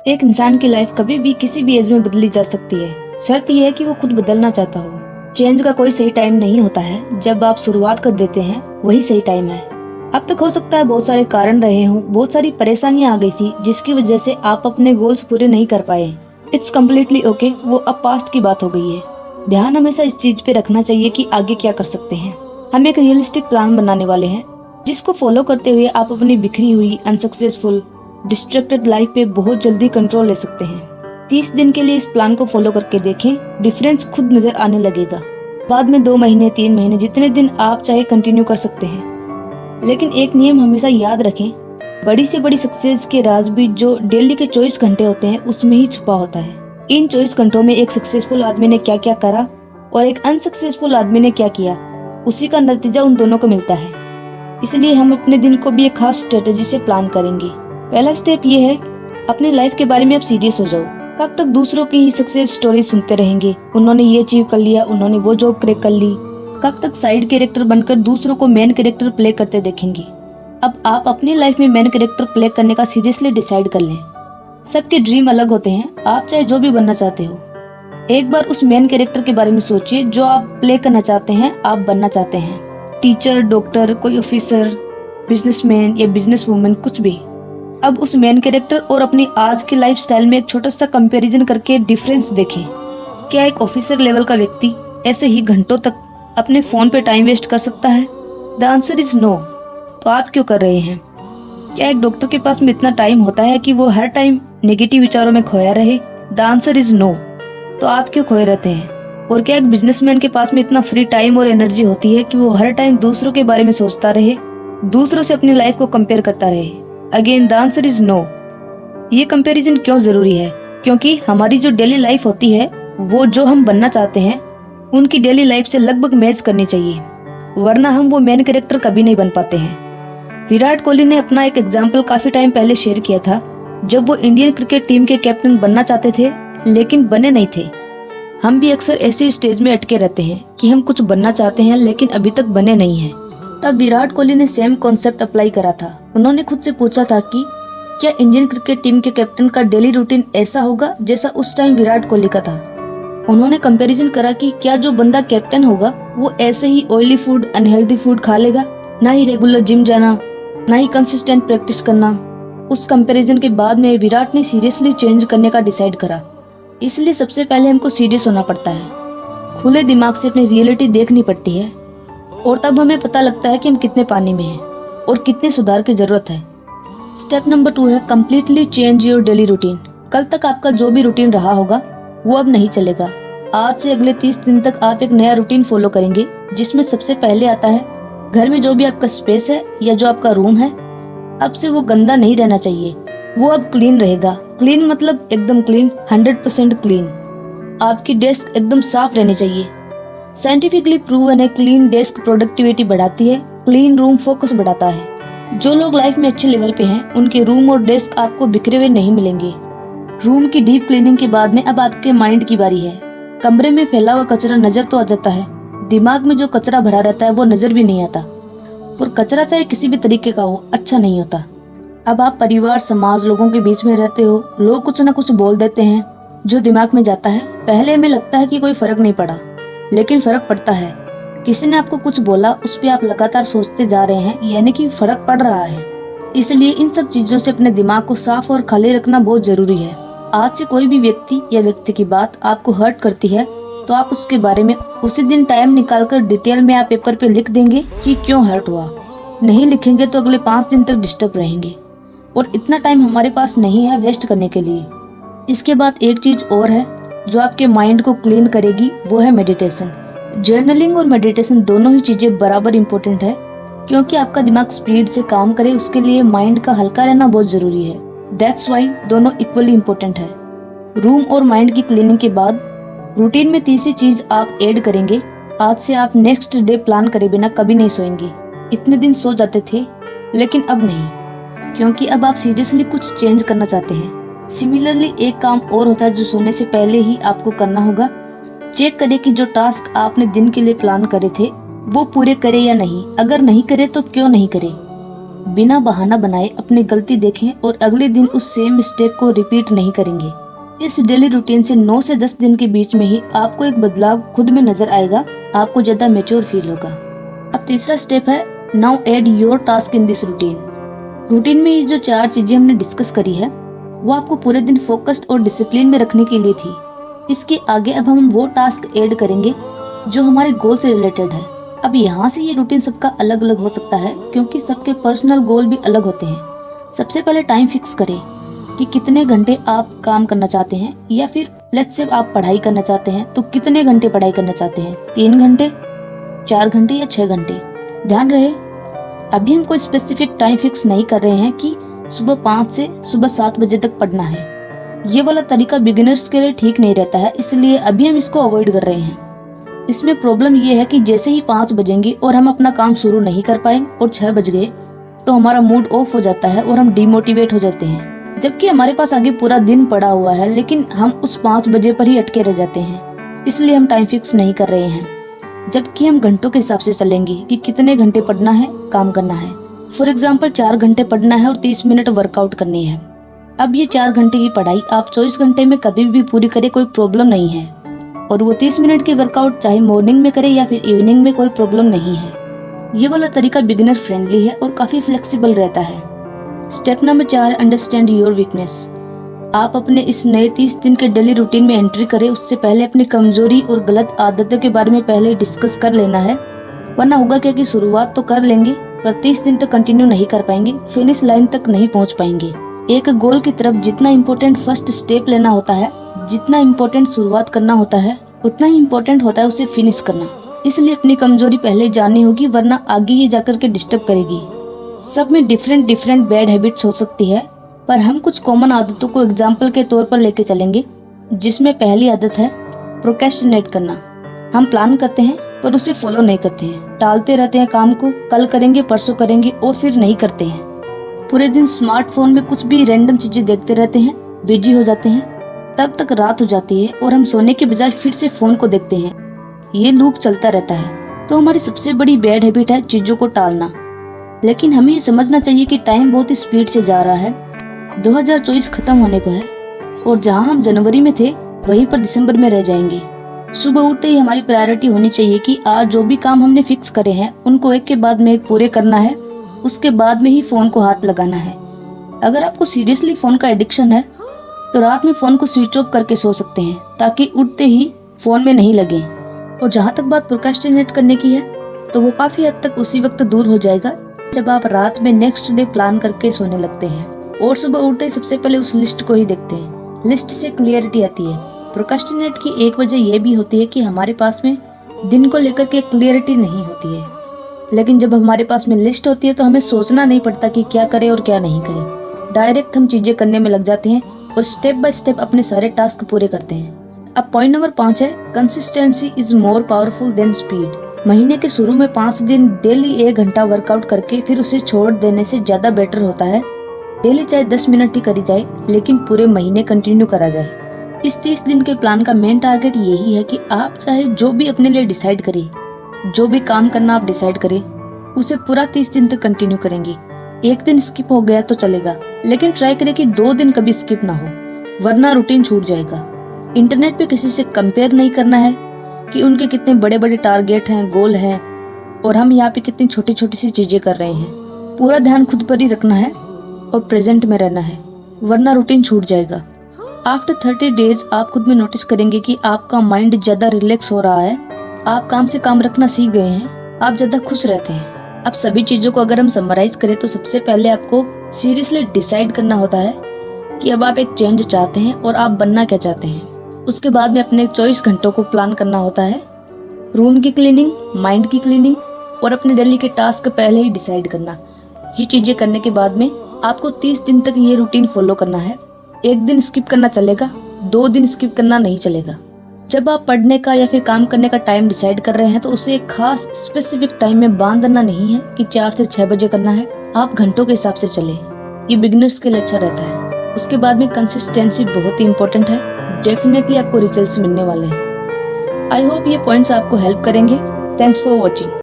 एक इंसान की लाइफ कभी भी किसी भी एज में बदली जा सकती है। शर्त यह है कि वो खुद बदलना चाहता हो। चेंज का कोई सही टाइम नहीं होता है, जब आप शुरुआत कर देते हैं वही सही टाइम है। अब तक हो सकता है बहुत सारे कारण रहे हों, बहुत सारी परेशानियां आ गई थी जिसकी वजह से आप अपने गोल्स पूरे नहीं कर पाए। इट्स कम्प्लीटली ओके, वो अब पास्ट की बात हो गई है। ध्यान हमेशा इस चीज पे रखना चाहिए कि आगे क्या कर सकते हैं। हम एक रियलिस्टिक प्लान बनाने वाले हैं जिसको फॉलो करते हुए आप अपनी बिखरी हुई, अनसक्सेसफुल, डिस्ट्रैक्टेड लाइफ पे बहुत जल्दी कंट्रोल ले सकते हैं। 30 दिन के लिए इस प्लान को फॉलो करके देखें, डिफरेंस खुद नजर आने लगेगा। बाद में 2 महीने, 3 महीने, जितने दिन आप चाहे कंटिन्यू कर सकते हैं। लेकिन एक नियम हमेशा याद रखें, बड़ी से बड़ी सक्सेस के राज भी जो डेली के 24 घंटे होते हैं उसमें ही छुपा होता है। इन 24 घंटों में एक सक्सेसफुल आदमी ने क्या क्या करा और एक अनसक्सेसफुल आदमी ने क्या किया, उसी का नतीजा उन दोनों को मिलता है। इसलिए हम अपने दिन को भी एक खास स्ट्रेटेजी से प्लान करेंगे। पहला स्टेप ये है, अपनी लाइफ के बारे में आप सीरियस हो जाओ। कब तक दूसरों की ही सक्सेस स्टोरी सुनते रहेंगे, उन्होंने ये अचीव कर लिया, उन्होंने वो जॉब क्रैक कर ली। कब तक साइड कैरेक्टर बनकर दूसरों को मेन कैरेक्टर प्ले करते देखेंगे। अब आप अपनी लाइफ में मेन कैरेक्टर प्ले करने का सीरियसली डिसाइड कर लें। सबके ड्रीम अलग होते हैं, आप चाहे जो भी बनना चाहते हो, एक बार उस मेन कैरेक्टर के बारे में सोचिए जो आप प्ले करना चाहते हैं, आप बनना चाहते हैं। टीचर, डॉक्टर, कोई ऑफिसर, बिजनेसमैन या बिजनेस वुमन, कुछ भी। अब उस मेन कैरेक्टर और अपनी आज की लाइफस्टाइल में एक छोटा सा कंपैरिजन करके डिफरेंस देखें। क्या एक ऑफिसर लेवल का व्यक्ति ऐसे ही घंटों तक अपने फोन पे टाइम वेस्ट कर सकता है? The answer is no. तो आप क्यों कर रहे हैं? क्या एक डॉक्टर के पास में इतना टाइम होता है कि वो हर टाइम नेगेटिव विचारों में खोया रहे? The answer is no. तो आप क्यों खोए रहते हैं? और क्या एक बिजनेसमैन के पास में इतना फ्री टाइम और एनर्जी होती है कि वो हर टाइम दूसरों के बारे में सोचता रहे, दूसरों से अपनी लाइफ को कंपेयर करता रहे? Again the answer is no. ये कंपैरिजन क्यों जरूरी है? क्योंकि हमारी जो डेली लाइफ होती है वो जो हम बनना चाहते हैं उनकी डेली लाइफ से लगभग मैच करनी चाहिए, वरना हम वो मेन कैरेक्टर कभी नहीं बन पाते हैं। विराट कोहली ने अपना एक एग्जाम्पल काफी टाइम पहले शेयर किया था, जब वो इंडियन क्रिकेट टीम के कैप्टन बनना चाहते थे लेकिन बने नहीं थे। हम भी अक्सर ऐसे स्टेज में अटके रहते हैं कि हम कुछ बनना चाहते हैं लेकिन अभी तक बने नहीं हैं। तब विराट कोहली ने सेम कॉन्सेप्ट अप्लाई करा था। उन्होंने खुद से पूछा था कि क्या इंडियन क्रिकेट टीम के कैप्टन का डेली रूटीन ऐसा होगा जैसा उस टाइम विराट कोहली का था। उन्होंने कंपैरिजन करा कि क्या जो बंदा कैप्टन होगा वो ऐसे ही ऑयली फूड, अनहेल्दी फूड खा लेगा, ना ही रेगुलर जिम जाना, ना ही कंसिस्टेंट प्रैक्टिस करना। उस कंपैरिजन के बाद में विराट ने सीरियसली चेंज करने का डिसाइड करा। इसलिए सबसे पहले हमको सीरियस होना पड़ता है, खुले दिमाग से अपनी रियलिटी देखनी पड़ती है, और तब हमें पता लगता है कि हम कितने पानी में हैं और कितने सुधार की जरूरत है। स्टेप नंबर 2 है completely change your daily routine. कल तक आपका जो भी रूटीन रहा होगा वो अब नहीं चलेगा। आज से अगले 30 दिन तक आप एक नया रूटीन फॉलो करेंगे, जिसमें सबसे पहले आता है घर में जो भी आपका स्पेस है या जो आपका रूम है, अब से वो गंदा नहीं रहना चाहिए, वो अब क्लीन रहेगा। क्लीन मतलब एकदम क्लीन, 100% क्लीन। आपकी डेस्क एकदम साफ रहनी चाहिए। साइंटिफिकली प्रूवन है, क्लीन डेस्क प्रोडक्टिविटी बढ़ाती है, क्लीन रूम फोकस बढ़ाता है। जो लोग लाइफ में अच्छे लेवल पे हैं उनके रूम और डेस्क आपको बिखरे हुए नहीं मिलेंगे। रूम की डीप क्लीनिंग के बाद में अब आपके माइंड की बारी है। कमरे में फैला हुआ कचरा नजर तो आ जाता है, दिमाग में जो कचरा भरा रहता है वो नजर भी नहीं आता। और कचरा चाहे किसी भी तरीके का हो, अच्छा नहीं होता। अब आप परिवार, समाज, लोगों के बीच में रहते हो, लोग कुछ ना कुछ बोल देते हैं जो दिमाग में जाता है। पहले हमें लगता है कि कोई फर्क नहीं पड़ा, लेकिन फर्क पड़ता है। किसी ने आपको कुछ बोला, उस पे आप लगातार सोचते जा रहे हैं, यानी कि फर्क पड़ रहा है। इसलिए इन सब चीजों से अपने दिमाग को साफ और खाली रखना बहुत जरूरी है। आज से कोई भी व्यक्ति या व्यक्ति की बात आपको हर्ट करती है तो आप उसके बारे में उसी दिन टाइम निकालकर डिटेल में आप पेपर पे लिख देंगे कि क्यों हर्ट हुआ। नहीं लिखेंगे तो अगले 5 दिन तक डिस्टर्ब रहेंगे, और इतना टाइम हमारे पास नहीं है वेस्ट करने के लिए। इसके बाद एक चीज और है जो आपके माइंड को क्लीन करेगी, वो है मेडिटेशन। जर्नलिंग और मेडिटेशन दोनों ही चीजें बराबर इम्पोर्टेंट है, क्योंकि आपका दिमाग स्पीड से काम करे उसके लिए माइंड का हल्का रहना बहुत जरूरी है। दैट्स वाई दोनों इक्वली इम्पोर्टेंट है। रूम और माइंड की क्लीनिंग के बाद रूटीन में तीसरी चीज आप ऐड करेंगे। आज से आप नेक्स्ट डे प्लान करे बिना कभी नहीं सोएंगे। इतने दिन सो जाते थे लेकिन अब नहीं, क्योंकि अब आप सीरियसली कुछ चेंज करना चाहते हैं। सिमिलरली एक काम और होता है जो सोने से पहले ही आपको करना होगा। चेक करें कि जो टास्क आपने दिन के लिए प्लान करे थे वो पूरे करे या नहीं। अगर नहीं करे तो क्यों नहीं करे। बिना बहाना बनाए अपनी गलती देखें और अगले दिन उस सेम मिस्टेक को रिपीट नहीं करेंगे। इस डेली रूटीन से 9 से 10 दिन के बीच में ही आपको एक बदलाव खुद में नजर आएगा, आपको ज्यादा मैच्योर फील होगा। अब तीसरा स्टेप है now add your task in this routine. Routine में ये जो 4 चीजें हमने डिस्कस करी है वो आपको पूरे दिन फोकस्ड और डिसिप्लिन में रखने के लिए थी। इसके आगे अब हम वो टास्क ऐड करेंगे जो हमारे गोल से रिलेटेड है। अब यहाँ से ये रूटीन सबका अलग अलग हो सकता है क्योंकि सबके पर्सनल गोल भी अलग होते हैं। सबसे पहले टाइम फिक्स करें कि कितने घंटे आप काम करना चाहते हैं, या फिर लेट्स से आप पढ़ाई करना चाहते हैं तो कितने घंटे पढ़ाई करना चाहते हैं, 3 घंटे, 4 घंटे या 6 घंटे। ध्यान रहे अभी हम कोई स्पेसिफिक टाइम फिक्स नहीं कर रहे हैं कि सुबह 5 से सुबह 7 बजे तक पढ़ना है। ये वाला तरीका बिगिनर्स के लिए ठीक नहीं रहता है, इसलिए अभी हम इसको अवॉइड कर रहे हैं। इसमें प्रॉब्लम ये है कि जैसे ही 5 बजेंगे और हम अपना काम शुरू नहीं कर पाए और 6 बज गए तो हमारा मूड ऑफ हो जाता है और हम डिमोटिवेट हो जाते हैं, जबकि हमारे पास आगे पूरा दिन पड़ा हुआ है लेकिन हम उस 5 बजे पर ही अटके रह जाते हैं। इसलिए हम टाइम फिक्स नहीं कर रहे हैं, जबकि हम घंटों के हिसाब से चलेंगे कि कितने घंटे पढ़ना है, काम करना है। फॉर एग्जाम्पल 4 घंटे पढ़ना है और 30 मिनट वर्कआउट करनी है। अब ये 4 घंटे की पढ़ाई आप 24 घंटे में कभी भी पूरी करें, कोई प्रॉब्लम नहीं है, और वो 30 मिनट की वर्कआउट चाहे मॉर्निंग में करे या फिर इवनिंग में, कोई प्रॉब्लम नहीं है। ये वाला तरीका बिगिनर फ्रेंडली है और काफी फ्लेक्सिबल रहता है। Step number 4 understand your weakness. आप अपने इस नए 30 दिन के डेली रूटीन में एंट्री करें उससे पहले अपनी कमजोरी और गलत आदतों के बारे में पहले डिस्कस कर लेना है, वरना होगा क्या कि शुरुआत तो कर लेंगे पर 30 दिन तक कंटिन्यू नहीं कर पाएंगे, फिनिश लाइन तक नहीं पहुंच पाएंगे। एक गोल की तरफ जितना इम्पोर्टेंट फर्स्ट स्टेप लेना होता है, जितना इम्पोर्टेंट शुरुआत करना होता है, उतना ही इम्पोर्टेंट होता है उसे फिनिश करना। इसलिए अपनी कमजोरी पहले जाननी होगी, वरना आगे ये जाकर के डिस्टर्ब करेगी। सब में डिफरेंट बैड हैबिट्स हो सकती है, पर हम कुछ कॉमन आदतों को एग्जाम्पल के तौर पर लेके चलेंगे, जिसमें पहली आदत है प्रोक्रेस्टिनेट करना। हम प्लान करते हैं पर उसे फॉलो नहीं करते हैं, टालते रहते हैं काम को, कल करेंगे, परसों करेंगे और फिर नहीं करते हैं। पूरे दिन स्मार्टफोन में कुछ भी रैंडम चीजें देखते रहते हैं, बिजी हो जाते हैं, तब तक रात हो जाती है और हम सोने के बजाय फिर से फोन को देखते हैं। ये लूप चलता रहता है। तो हमारी सबसे बड़ी बैड हैबिट है चीजों को टालना। लेकिन हमें ये समझना चाहिए कि टाइम बहुत ही स्पीड से जा रहा है। 2024 खत्म होने को है और जहां हम जनवरी में थे वहीं पर दिसंबर में रह जाएंगे। सुबह उठते ही हमारी प्रायोरिटी होनी चाहिए कि आज जो भी काम हमने फिक्स करे हैं उनको एक के बाद में एक पूरे करना है, उसके बाद में ही फोन को हाथ लगाना है। अगर आपको सीरियसली फोन का एडिक्शन है तो रात में फोन को स्विच ऑफ करके सो सकते हैं ताकि उठते ही फोन में नहीं लगे। और जहाँ तक बात प्रोक्रेस्टिनेट करने की है तो वो काफी हद तक उसी वक्त दूर हो जाएगा जब आप रात में नेक्स्ट डे प्लान करके सोने लगते हैं और सुबह उठते ही सबसे पहले उस लिस्ट को ही देखते हैं। लिस्ट से क्लियरिटी आती है। प्रोक्रेस्टिनेट की एक वजह यह भी होती है कि हमारे पास में दिन को लेकर के क्लियरिटी नहीं होती है, लेकिन जब हमारे पास में लिस्ट होती है तो हमें सोचना नहीं पड़ता कि क्या करें और क्या नहीं करें। डायरेक्ट हम चीजें करने में लग जाते हैं और स्टेप बाय स्टेप अपने सारे टास्क पूरे करते हैं। अब पॉइंट नंबर 5 है consistency is more powerful than speed. महीने के शुरू में 5 दिन डेली 1 घंटा वर्कआउट करके फिर उसे छोड़ देने से ज्यादा बेटर होता है डेली चाहे 10 मिनट ही करी जाए, लेकिन पूरे महीने कंटिन्यू करा जाए। इस 30 दिन के प्लान का मेन टारगेट यही है कि आप चाहे जो भी अपने लिए डिसाइड करें, जो भी काम करना आप डिसाइड करें, उसे पूरा 30 दिन तक कंटिन्यू करेंगे। एक दिन स्किप हो गया तो चलेगा, लेकिन ट्राई करें कि 2 दिन कभी स्किप ना हो, वरना रूटीन छूट जाएगा। इंटरनेट पे किसी से कंपेयर नहीं करना है कि उनके कितने बड़े बड़े टारगेट हैं, गोल हैं, और हम यहाँ पे कितनी छोटी छोटी सी चीजें कर रहे हैं। पूरा ध्यान खुद पर ही रखना है और प्रेजेंट में रहना है, वरना रूटीन छूट जाएगा। आफ्टर 30 डेज आप खुद में नोटिस करेंगे कि आपका माइंड ज्यादा रिलैक्स हो रहा है, आप काम से काम रखना सीख गए हैं, आप ज्यादा खुश रहते हैं। अब सभी चीजों को अगर हम समराइज करें तो सबसे पहले आपको सीरियसली डिसाइड करना होता है कि अब आप एक चेंज चाहते हैं और आप बनना क्या चाहते हैं। उसके बाद में अपने 24 घंटों को प्लान करना होता है। रूम की क्लीनिंग, माइंड की क्लीनिंग और अपने डेली के टास्क पहले ही डिसाइड करना। ये चीजें करने के बाद में आपको 30 दिन तक ये रूटीन फॉलो करना है। एक दिन स्किप करना चलेगा, 2 दिन स्किप करना नहीं चलेगा। जब आप पढ़ने का या फिर काम करने का टाइम डिसाइड कर रहे हैं तो उसे एक खास स्पेसिफिक टाइम में बांधना नहीं है कि 4 से 6 बजे करना है। आप घंटों के हिसाब से चले, ये बिगिनर्स के लिए अच्छा रहता है। उसके बाद में कंसिस्टेंसी बहुत ही इंपॉर्टेंट है। डेफिनेटली आपको रिजल्ट्स मिलने वाले हैं। आई होप ये पॉइंट्स आपको हेल्प करेंगे। Thanks for watching.